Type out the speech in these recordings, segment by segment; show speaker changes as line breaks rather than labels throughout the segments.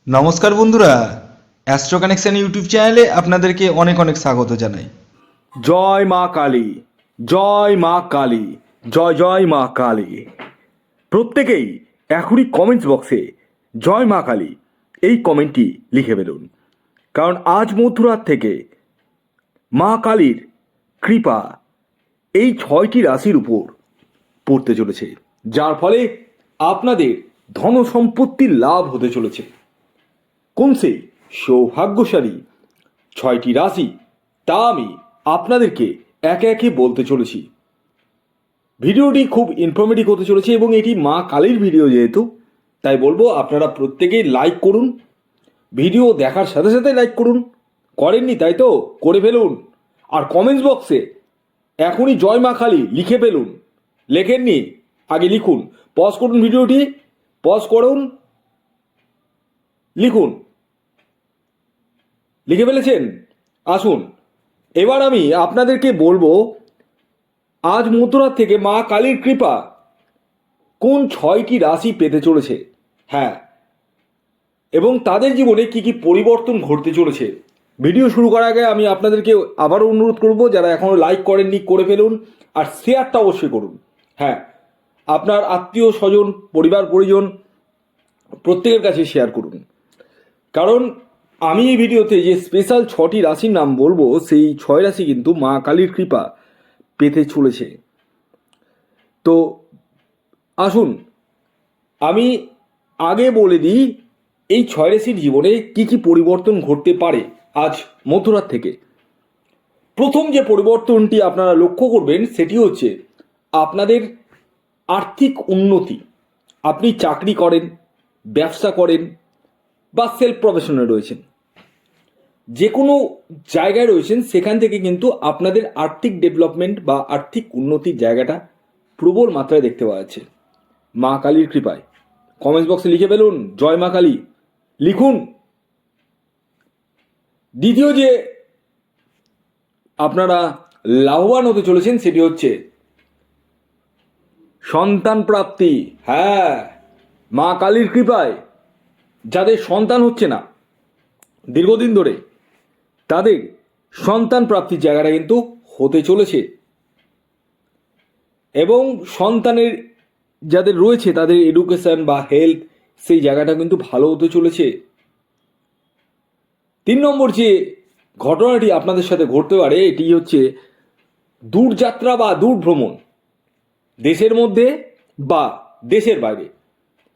নমস্কার বন্ধুরা, astro connection YouTube চ্যানেলে আপনাদেরকে অনেক অনেক স্বাগত জানাই।
জয় মা কালী, জয় মা কালী, জয় জয় মা কালী। প্রত্যেকেই এখনই কমেন্টস বক্সে জয় মা কালী এই কমেন্টটি লিখে ফেলুন, কারণ আজ মধ্যরাত থেকে মা কালীর কৃপা এই 6টি রাশির উপর পড়তে চলেছে, যার ফলে আপনাদের ধন সম্পত্তির লাভ হতে চলেছে। কোন সেই সৌভাগ্যশালী 6টি রাশি তা আমি আপনাদেরকে একে একে বলতে চলেছি। ভিডিওটি খুব ইনফরমেটিভ হতে চলেছে এবং এটি মা কালীর ভিডিও যেহেতু, তাই বলবো আপনারা প্রত্যেকেই লাইক করুন। ভিডিও দেখার সাথে সাথে লাইক করুন। করেননি তাই তো করে ফেলুন। আর কমেন্টস বক্সে এখনই জয় মা কালী লিখে ফেলুন। লেখেননি আগে লিখুন। পজ করুন, ভিডিওটি পজ করুন, লিখুন। লিখে ফেলেছেন? আসুন এবার আমি আপনাদেরকে বলবো আজ মধ্যরাত থেকে মা কালীর কৃপা কোন 6টি রাশি পেতে চলেছে, হ্যাঁ, এবং তাদের জীবনে কি কি পরিবর্তন ঘটতে চলেছে। ভিডিও শুরু করার আগে আমি আপনাদেরকে আবারও অনুরোধ করব, যারা এখনও লাইক করেননি করে ফেলুন, আর শেয়ারটা অবশ্যই করুন। হ্যাঁ, আপনার আত্মীয় স্বজন, পরিবার পরিজন প্রত্যেকের কাছে শেয়ার করুন, কারণ আমি এই ভিডিওতে যে স্পেশাল 6টি রাশির নাম বলবো সেই 6 রাশি কিন্তু মা কালীর কৃপা পেতে চলেছে। তো আসুন আমি আগে বলে দিই এই 6 রাশির জীবনে কি কি পরিবর্তন ঘটতে পারে আজ মধ্যরাত থেকে। প্রথম যে পরিবর্তনটি আপনারা লক্ষ্য করবেন সেটি হচ্ছে আপনাদের আর্থিক উন্নতি। আপনি চাকরি করেন, ব্যবসা করেন বা সেলফ প্রফেশনে রয়েছেন, যে কোনো জায়গায় রয়েছেন, সেখান থেকে কিন্তু আপনাদের আর্থিক ডেভেলপমেন্ট বা আর্থিক উন্নতির জায়গাটা প্রবল মাত্রায় দেখতে পাওয়া যাচ্ছে মা কালীর কৃপায়। কমেন্টস বক্সে লিখে ফেলুন জয় মা কালী, লিখুন। দ্বিতীয় যে আপনারা লাভবান হতে চলেছেন সেটি হচ্ছে সন্তান প্রাপ্তি। হ্যাঁ, মা কালীর কৃপায় যাদের সন্তান হচ্ছে না দীর্ঘদিন ধরে, তাদের সন্তান প্রাপ্তির জায়গাটা কিন্তু হতে চলেছে, এবং সন্তানের যাদের রয়েছে তাদের এডুকেশন বা হেলথ সেই জায়গাটা কিন্তু ভালো হতে চলেছে। 3 নম্বর যে ঘটনাটি আপনাদের সাথে ঘটতে পারে এটি হচ্ছে দূরযাত্রা বা দূর ভ্রমণ। দেশের মধ্যে বা দেশের বাইরে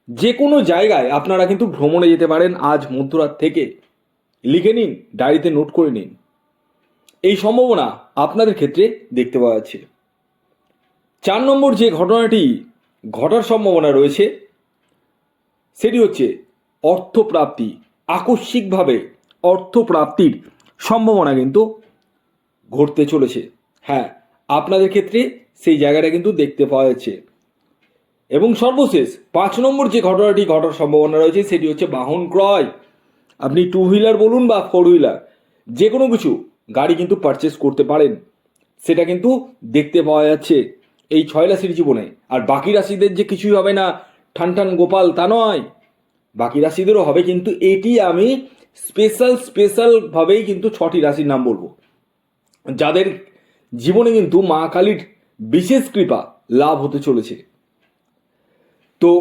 যে কোনো জায়গায় আপনারা কিন্তু ভ্রমণে যেতে পারেন আজ মধ্যরাত থেকে। লিখে নিন, ডায়েরিতে নোট করে নিন। এই সম্ভাবনা আপনাদের ক্ষেত্রে দেখতে পাওয়া যাচ্ছে। 4 নম্বর যে ঘটনাটি ঘটার সম্ভাবনা রয়েছে সেটি হচ্ছে অর্থপ্রাপ্তি। আকস্মিকভাবে অর্থপ্রাপ্তির সম্ভাবনা কিন্তু ঘটতে চলেছে। হ্যাঁ, আপনাদের ক্ষেত্রে সেই জায়গাটা কিন্তু দেখতে পাওয়া যাচ্ছে। এবং সর্বশেষ 5 নম্বর যে ঘটনাটি ঘটার সম্ভাবনা রয়েছে সেটি হচ্ছে বাহন ক্রয়। আপনি 2 হুইলার বলুন বা 4 হুইলার, যে কোনো কিছু গাড়ি কিন্তু পারচেস করতে পারেন, সেটা কিন্তু দেখতে পাওয়া যাচ্ছে এই 6 রাশির জীবনে। আর বাকি রাশিদের যে কিছুই হবে না ঠান ঠান গোপাল তা নয়, বাকি রাশিদেরও হবে, কিন্তু এটি আমি স্পেশালভাবেই কিন্তু 6টি রাশির নাম বলবো যাদের জীবনে কিন্তু মা কালীর বিশেষ কৃপা লাভ হতে চলেছে। তো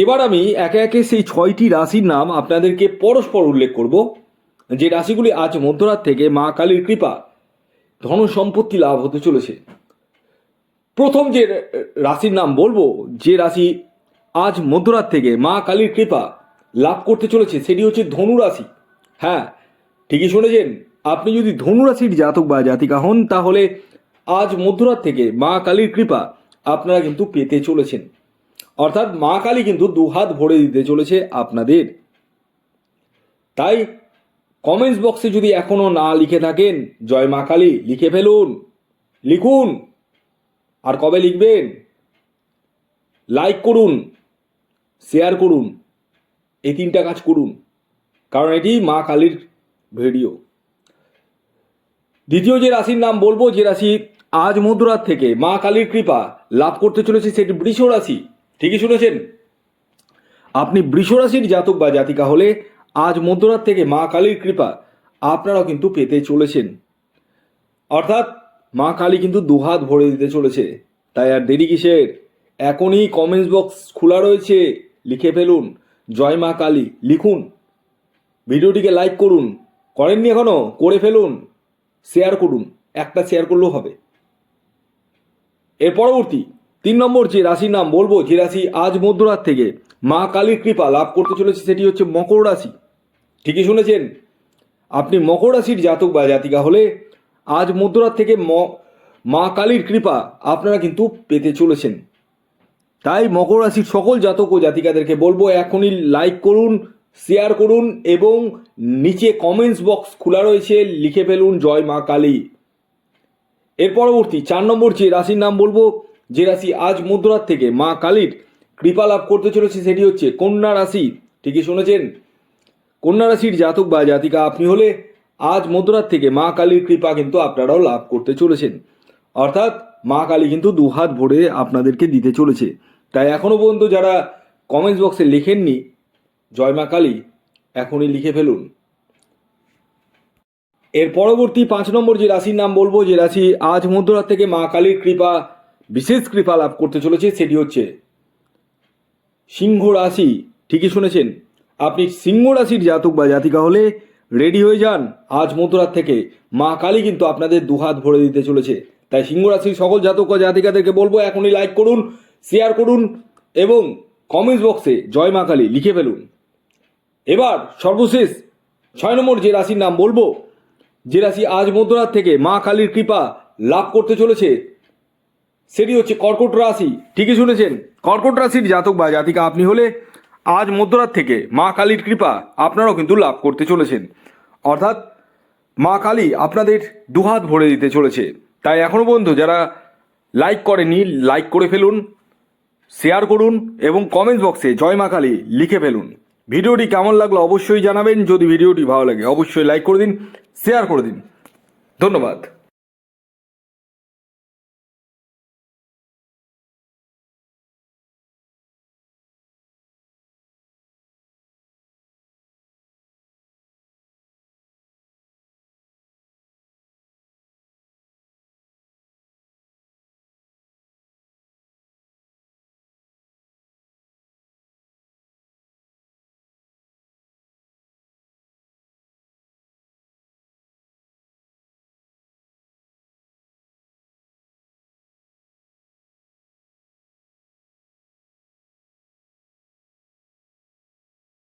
এবার আমি একে একে সেই 6টি রাশির নাম আপনাদেরকে পরস্পর উল্লেখ করব, যে রাশিগুলি আজ মধ্যরাত থেকে মা কালীর কৃপা ধন সম্পত্তি লাভ হতে চলেছে। প্রথম যে রাশির নাম বলবো, যে রাশি আজ মধ্যরাত থেকে মা কালীর কৃপা লাভ করতে চলেছে সেটি হচ্ছে ধনু রাশি। হ্যাঁ, ঠিকই শুনেছেন, আপনি যদি ধনু রাশির জাতক বা জাতিকা হন তাহলে আজ মধ্যরাত থেকে মা কালীর কৃপা আপনারা কিন্তু পেতে চলেছেন। অর্থাৎ মা কালী কিন্তু 2 হাত ভরে দিতে চলেছে আপনাদের। তাই কমেন্টস বক্সে যদি এখনো না লিখে থাকেন জয় মা কালী লিখে ফেলুন, লিখুন। আর কবে লিখবেন? লাইক করুন, শেয়ার করুন, এই 3টা কাজ করুন, কারণ এটি মা কালীর ভিডিও। দ্বিতীয় যে রাশির নাম বলবো, যে রাশি আজ মধ্যরাত থেকে মা কালীর কৃপা লাভ করতে চলেছে সেটি বৃষ রাশি। ঠিকই শুনেছেন, আপনি বৃষ রাশির জাতক বা জাতিকা হলে আজ মধ্যরাত থেকে মা কালীর কৃপা আপনারাও কিন্তু পেতে চলেছেন। অর্থাৎ মা কালী কিন্তু দুহাত ভরে দিতে চলেছে। তাই আর দেরি কিসের? এখনই কমেন্টস বক্স খোলা রয়েছে, লিখে ফেলুন জয় মা কালী, লিখুন, ভিডিওটিকে লাইক করুন, করেননি এখনো করে ফেলুন, শেয়ার করুন, একটা শেয়ার করলেও হবে। এর পরবর্তী 3 নম্বর যে রাশির নাম বলবো, যে রাশি আজ মধ্যরাত থেকে মা কালীর কৃপা লাভ করতে চলেছে, সেটি হচ্ছে মকর রাশি। ঠিকই শুনেছেন, আপনি মকর রাশির জাতক বা জাতিকা হলে আজ মধ্যরাত থেকে মা কালীর কৃপা আপনারা কিন্তু পেতে চলেছেন। তাই মকর রাশির সকল জাতক ও জাতিকাদেরকে বলবো এখনই লাইক করুন, শেয়ার করুন এবং নিচে কমেন্টস বক্স খোলা রয়েছে, লিখে ফেলুন জয় মা কালী। এর পরবর্তী 4 নম্বর যে রাশির নাম বলবো, যে রাশি আজ মধ্যরাত থেকে মা কালীর কৃপা লাভ করতে চলেছে, সেটি হচ্ছে কন্যা রাশি। ঠিকই শুনেছেন, কন্যা রাশির জাতক বা জাতিকা আপনি হলে আজ মধ্যরাত থেকে মা কালীর কৃপা কিন্তু আপনারাও লাভ করতে চলেছেন। অর্থাৎ মা কালী কিন্তু দুহাত ভরে আপনাদেরকে দিতে চলেছে। তাই এখনও পর্যন্ত যারা কমেন্টস বক্সে লেখেননি জয় মা কালী, এখনই লিখে ফেলুন। এর পরবর্তী 5 নম্বর যে রাশির নাম বলবো, যে রাশি আজ মধ্যরাত থেকে মা কালীর কৃপা, বিশেষ কৃপা লাভ করতে চলেছে, সেটি হচ্ছে সিংহ রাশি। ঠিকই শুনেছেন, আপনি সিংহ রাশির জাতক বা জাতিকা হলে রেডি হয়ে যান, আজ মধ্যরাত থেকে মা কালী কিন্তু আপনাদের দুহাত ভরে দিতে চলেছে। তাই সিংহ রাশির সকল জাতক বা জাতিকাদেরকে বলবো এখনই লাইক করুন, শেয়ার করুন এবং কমেন্টস বক্সে জয় মা কালী লিখে ফেলুন। এবার সর্বশেষ 6 নম্বর যে রাশির নাম বলবো, যে রাশি আজ মধ্যরাত থেকে মা কালীর কৃপা লাভ করতে চলেছে, সেটি হচ্ছে কর্কট রাশি। ঠিকই শুনেছেন, কর্কট রাশির জাতক বা জাতিকা আপনি হলে আজ মধ্যরাত থেকে মা কালীর কৃপা আপনারাও কিন্তু লাভ করতে চলেছেন। অর্থাৎ মা কালী আপনাদের দুহাত ভরে দিতে চলেছে। তাই এখনও পর্যন্ত যারা লাইক করেনি লাইক করে ফেলুন, শেয়ার করুন এবং কমেন্টস বক্সে জয় মা কালী লিখে ফেলুন। ভিডিওটি কেমন লাগলো অবশ্যই জানাবেন। যদি ভিডিওটি ভালো লাগে অবশ্যই লাইক করে দিন, শেয়ার করে দিন। ধন্যবাদ।